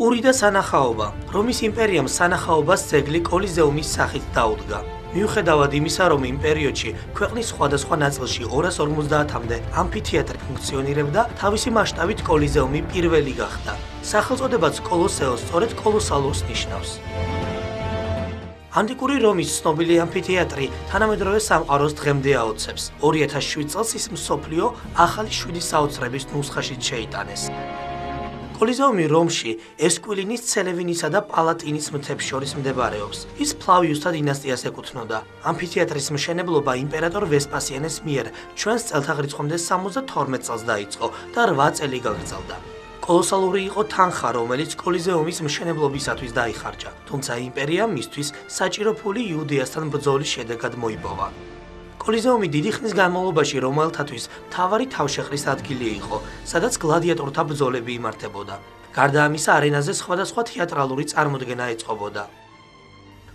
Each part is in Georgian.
პური და სანახაობა. რომის იმპერიამ სანახაობას ძეგლი კოლიზეუმის სახით დაუდგა. მიუხედავად იმისა, რომ იმ პერიოდში ქვეყნის სხვადასხვა ნაწილში 250-მდე ამფითეატრი ფუნქციონირებდა, თავისი მასშტაბით კოლიზეუმი პირველი გახდა. სახელწოდებაც კოლოსეოს სწორედ კოლოსალურს ნიშნავს. ანტიკური რომის ცნობილი ამფითეატრი თანამედროვე სამყაროს დღემდე აოცებს. 2007 წელს ის მსოფლიო ახალი 7 საოცრების ნუსხაშიც შეიტანეს. კოლიზეუმი რომში ესკვილინის, ცელევინისა და პალატინის მთებს შორის მდებარეობს. ის ფლავიუსთა დინასტიას ეკუთვნოდა. ამფითეატრის მშენებლობა იმპერატორ ვესპასიანეს მიერ ჩვენს წელთაღრიცხვამდე 72 წელს დაიწყო და 8 წელი გაგრძელდა. კოლოსალური იყო თანხა, რომელიც კოლიზეუმის მშენებლობისათვის დაიხარჯა, თუმცა იმპერიამ მისთვის საჭირო ფული იუდეასთან ბრძოლის შედეგად მოიპოვა. კოლიზეუმი დიდი ხნის განმავლობაში რომაელთათვის მთავარი თავშეყრის ადგილი იყო, სადაც გლადიატორთა ბრძოლები იმართებოდა. გარდა ამისა, არენაზე სხვადასხვა თეატრალური წარმოდგენა ეწყობოდა.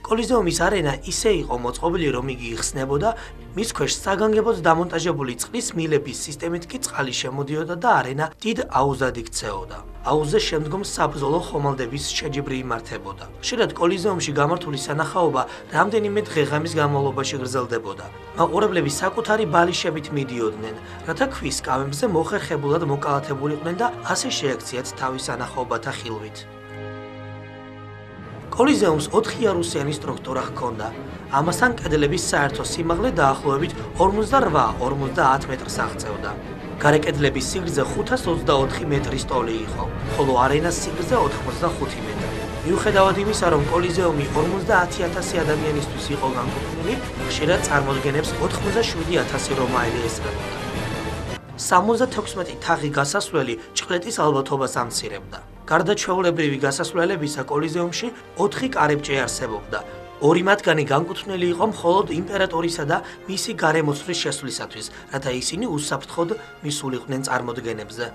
კოლიზეუმის არენა ისე იყო მოწყობილი, რომ იგი იხსნებოდა, მის ქვეშ საგანგებოდ დამონტაჟებული წყლის მილების სისტემით კი წყალი შემოდიოდა და არენა დიდ აუზად იქცეოდა. აუზზე შემდგომ საბრძოლო ხომალდების შეჯიბრი იმართებოდა. ხშირად კოლიზეუმში გამართული სანახაობა რამდენიმე დღე-ღამის განმავლობაში გრძელდებოდა. მაყურებლები საკუთარი ბალიშებით მიდიოდნენ, რათა ქვის კამებზე მოხერხებულად მოკალათებულიყვნენ და ასე შეექციათ თავის სანახაობათა ხილვით. კოლიზეუმს 4-იარუსიანი სტრუქტურა ჰქონდა. ამასთან კედლების საერთო სიმაღლე დაახლოებით 48-50 მეტრს აღწევდა. გარე კედლების სიგრძე 524 მეტრის ტოლი იყო, ხოლო არენას სიგრძე 85 მეტრი. მიუხედავად იმისა, რომ კოლიზეუმი 50,000 ადამიანისთვის იყო განკუთვნილი, ხშირად წარმოადგენს 87,000 რომაელი ესწრებოდა. 76 თაღი გასასვლელი ჭყლეტის ალბათობას ამცირებდა. გარდა ჩვეულებრივი გასასვლელებისა, კოლიზეუმში 4 კარიბჭე არსებობდა. 2 მათგანი განკუთვნილი იყო მხოლოდ იმპერატორისა და მისი გარემოცვლის შესვლისათვის, რათა ისინი უსაფრთხოდ მისულიყვნენ წარმოდგენებზე.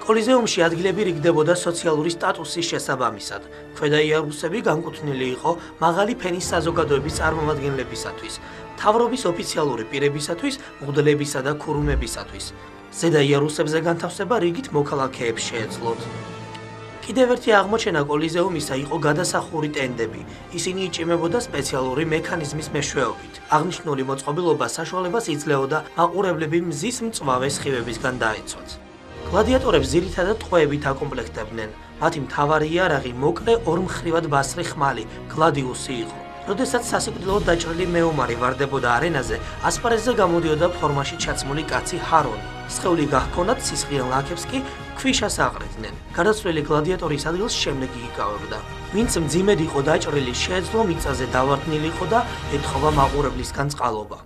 კოლიზეუმში ადგილები რიგდებოდა სოციალური სტატუსის შესაბამისად. ქვედა იარუსები განკუთვნილი იყო მაღალი ფენის საზოგადოების წარმომადგენლებისათვის, მთავრობის ოფიციალური პირებისათვის, მღვდლებისა და ქურუმებისათვის. ზედა იარუსებზე განთავსება რიგით მოქალაქეებს შეეძლოთ. კიდევ ერთი აღმოჩენა კოლიზეუმისა იყო გადასახური ტენდები. ისინი იჭიმებოდა სპეციალური მექანიზმის მეშვეობით. აღნიშნული მოწყობილობა საშუალებას იძლეოდა მაყურებლები მზის მწვავე სხივებისგან დაეცვათ. გლადიატორებს ძირითადად ტყვეებით აკომპლექტებდნენ. მათი მთავარი იარაღი მოკლე ორმხრივად ბასრი ხმალი, გლადიუსი იყო. როდესაც სასიკვდილოდ დაჭრილი მეომარი ვარდებოდა არენაზე, ასპარეზზე გამოდიოდა ფორმაში ჩაცმული კაცი ჰარონი. სხეული გაჰქონდათ სისხლიან ლაქებს კი ქვიშას აყრიდნენ. გადაცვლილი გლადიატორის ადგილს შემდეგ იკავებდა. ვინც მძიმედ იყო დაჭრილი, შეეძლო მიწაზე დავარდნილიყო და ეთხოვა მაყურებლისგან წყალობა.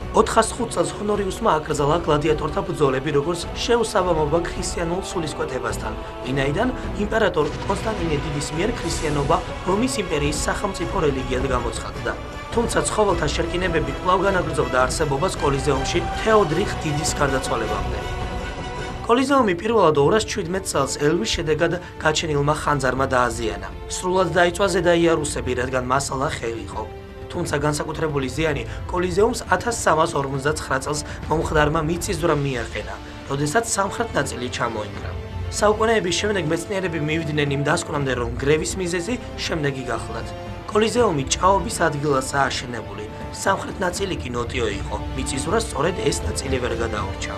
405 წელს ჰონორიუსმა აკრძალა გლადიატორთა ბრძოლები როგორც შეუსაბამობა ქრისტიანულ სულისკვეთებასთან, ვინაიდან იმპერატორ კონსტანტინე დიდის მიერ ქრისტიანობა რომის იმპერიის სახელმწიფო რელიგიად გამოცხადდა. თუმცა ცხოველთა შერკინებები კვლავ განაგრძობდა არსებობას კოლიზეუმში თეოდრიხ დიდის გარდაცვალებამდე. კოლიზეუმი პირველად 217 წელს ელვის შედეგად გაჩენილმა ხანძარმა დააზიანა. სრულად დაიწვა ზედა იარუსები, რადგან მასალა ხელი იყო. თუმცა განსაკუთრებული ზიანი კოლიზეუმს 1359 წელს მომხდარმა მიწისძვრამ მიაყენა, როდესაც სამხრეთ ნაწილი ჩამოინგრა. საუკუნეების შემდეგ მეცნიერები მივიდნენ იმ დასკვნამდე, რომ გრევის მიზეზი შემდეგი გახლდათ. კოლიზეუმი ჭაობის ადგილასაა აშენებული, სამხრეთ ნაწილი კი ნოტიო იყო, მიწისძვრას სწორედ ეს ნაწილი ვერ გადაურჩა.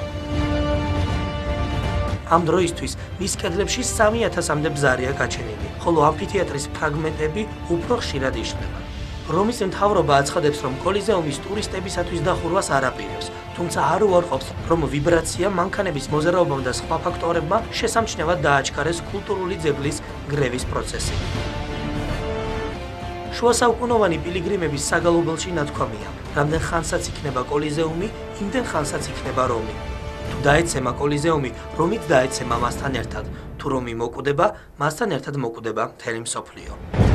ამ დროისთვის მის კედლებში 3000-მდე ბზარია გაჩენილი, ხოლო ამფითეატრის ფრაგმენტები უფრო ხშირად იშლება. რომის მთავრობა აცხადებს, რომ კოლიზეუმის ტურისტებისათვის დახურვას არ აპირებს, თუმცა არ უარყოფს, რომ ვიბრაცია, მანქანების მოზარაობამ და სხვა ფაქტორებმა შესამჩნევად დააჩქარეს კულტურული ძეგლის გრევის პროცესი. შუა საუკუნოვანი პილიგრიმების საგალობელში ნათქვამია, რამდენ ხანსაც იქნება კოლიზეუმი, იმდენ ხანსაც იქნება რომი. თუ დაეცემა კოლიზეუმი, რომიც დაეცემა მასთან ერთად, თუ რომი მოკვდება, მასთან ერთად მოკვდება მთელი მსოფლიო.